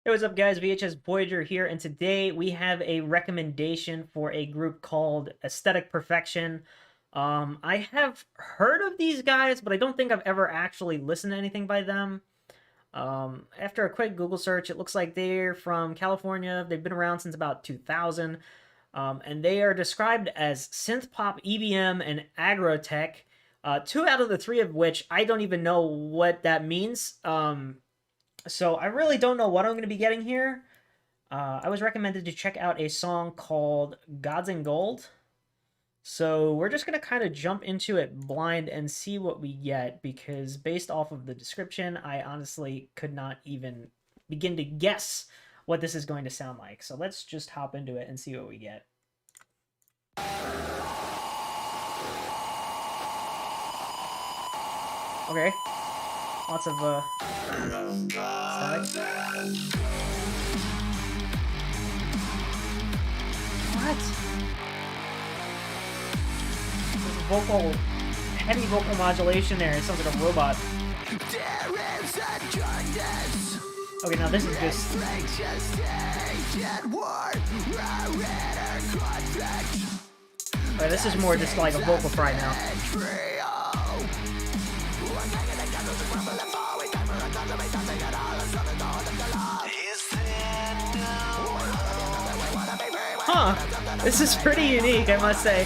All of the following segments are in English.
Hey, what's up, guys? VHS Voyager here, and today we have a recommendation for a group called Aesthetic Perfection. I have heard of these guys, but I don't think I've ever actually listened to anything by them. After a quick Google search, it looks like they're from California. They've been around since about 2000, and they are described as synth pop, EBM, and agrotech. Two out of the three of which I don't even know what that means. So I really don't know what I'm going to be getting here. I was recommended to check out a song called Gods and Gold. So we're just going to kind of jump into it blind and see what we get, because based off of the description, I honestly could not even begin to guess what this is going to sound like. So let's just hop into it and see what we get. Okay. Lots of static. What? There's vocal, heavy vocal modulation there. It sounds like a robot. Okay, now this is just... Alright, this is more just like a vocal fry now. Huh, this is pretty unique, I must say.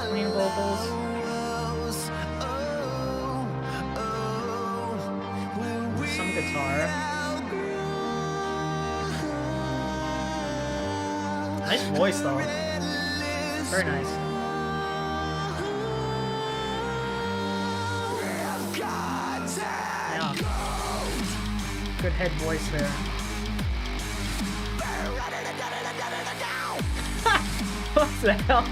Clean vocals. Some guitar. Nice voice, though. Very nice. Yeah. Good head voice there. What the hell?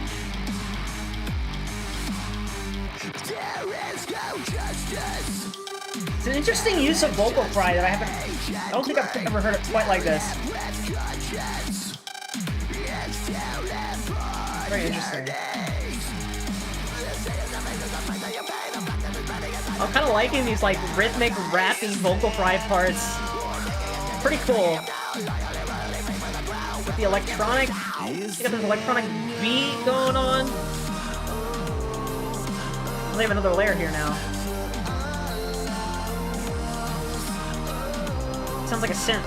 It's an interesting use of vocal fry that I don't think I've ever heard it quite like this. Very interesting. I'm kind of liking these like rhythmic, rappy vocal fry parts. Pretty cool. With the electronic, you got this electronic beat going on. They have another layer here now. Sounds like a synth.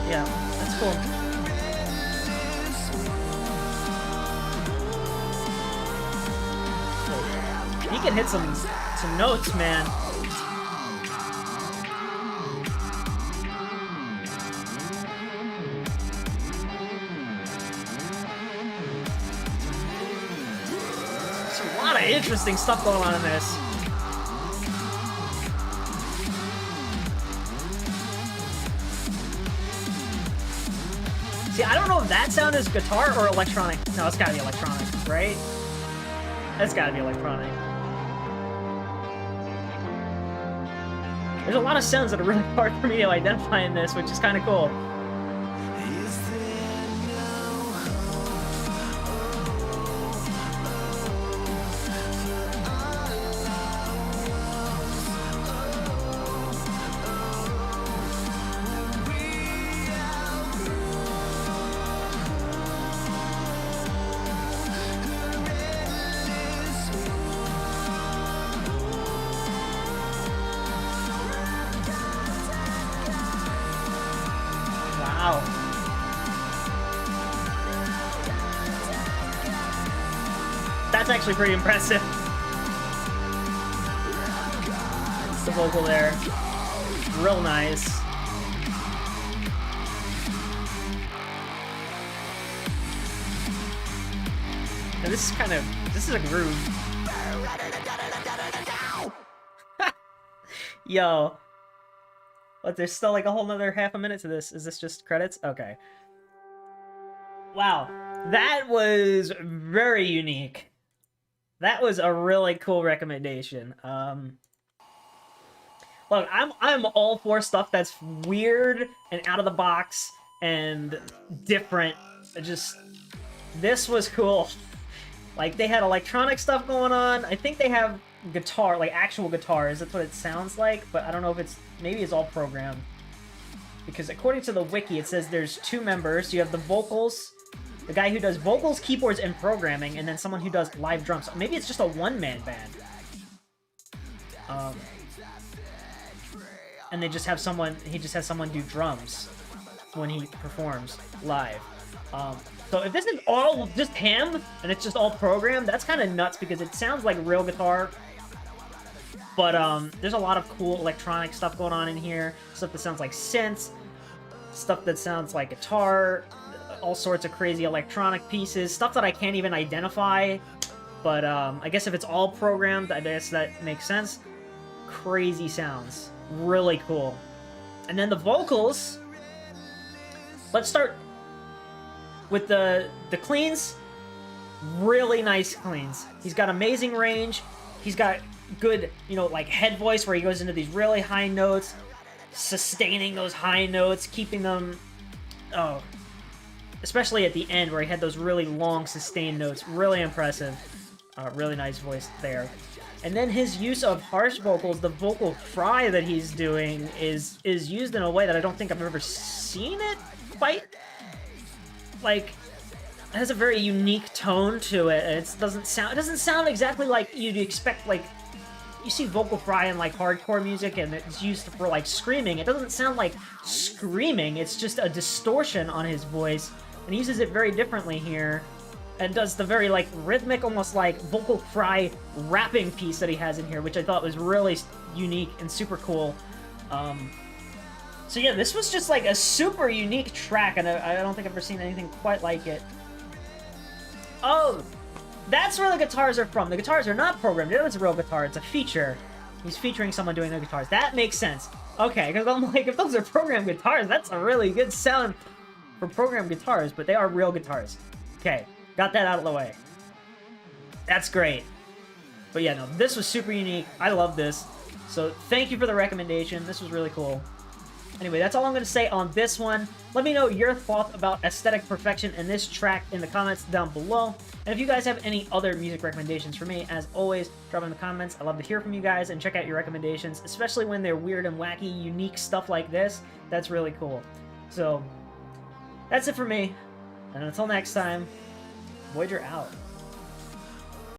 Yeah, that's cool. He can hit some notes, man. There's a lot of interesting stuff going on in this. See, I don't know if that sound is guitar or electronic. No, it's gotta be electronic, right? That's gotta be electronic. There's a lot of sounds that are really hard for me to identify in this, which is kind of cool. Wow. That's actually pretty impressive. The vocal there. Real nice. And this is a groove. Yo. But there's still like a whole nother half a minute to this. Is this just credits? Okay. Wow. That was very unique. That was a really cool recommendation. Look, I'm all for stuff that's weird and out of the box and different. Just, this was cool. Like, they had electronic stuff going on. I think they have guitar, like actual guitars. That's what it sounds like, but I don't know if it's, maybe it's all programmed. Because according to the wiki, it says there's 2 members. You have the vocals, the guy who does vocals, keyboards, and programming, and then someone who does live drums. So maybe it's just a one-man band. And they just have someone, he just has someone do drums when he performs live. So if this is all just him, and it's just all programmed, that's kind of nuts, because it sounds like real guitar. But there's a lot of cool electronic stuff going on in here. Stuff that sounds like synths. Stuff that sounds like guitar. All sorts of crazy electronic pieces. Stuff that I can't even identify. But I guess if it's all programmed, I guess that makes sense. Crazy sounds. Really cool. And then the vocals. Let's start with the cleans. Really nice cleans. He's got amazing range. He's got good, you know, like head voice where he goes into these really high notes, sustaining those high notes, keeping them, oh, especially at the end where he had those really long sustained notes. Really impressive. Really nice voice there. And then his use of harsh vocals, the vocal fry that he's doing is used in a way that I don't think I've ever seen it quite. Like, it has a very unique tone to it. It doesn't sound exactly like you'd expect. Like, you see vocal fry in like hardcore music and it's used for like screaming. It doesn't sound like screaming. It's just a distortion on his voice, and he uses it very differently here. And does the very like rhythmic, almost like vocal fry rapping piece that he has in here, which I thought was really unique and super cool. So yeah, this was just like a super unique track, and I don't think I've ever seen anything quite like it. Oh, that's where the guitars are from. The guitars are not programmed. It's a real guitar. It's a feature. He's featuring someone doing the guitars. That makes sense. Okay, because I'm like, if those are programmed guitars, that's a really good sound for programmed guitars, but they are real guitars. Okay, got that out of the way. That's great. But yeah, no, this was super unique. I love this. So thank you for the recommendation. This was really cool. Anyway, that's all I'm going to say on this one. Let me know your thoughts about Aesthetic Perfection and this track in the comments down below. And if you guys have any other music recommendations for me, as always, drop in the comments. I love to hear from you guys and check out your recommendations, especially when they're weird and wacky, unique stuff like this. That's really cool. So, that's it for me. And until next time, Voyager out.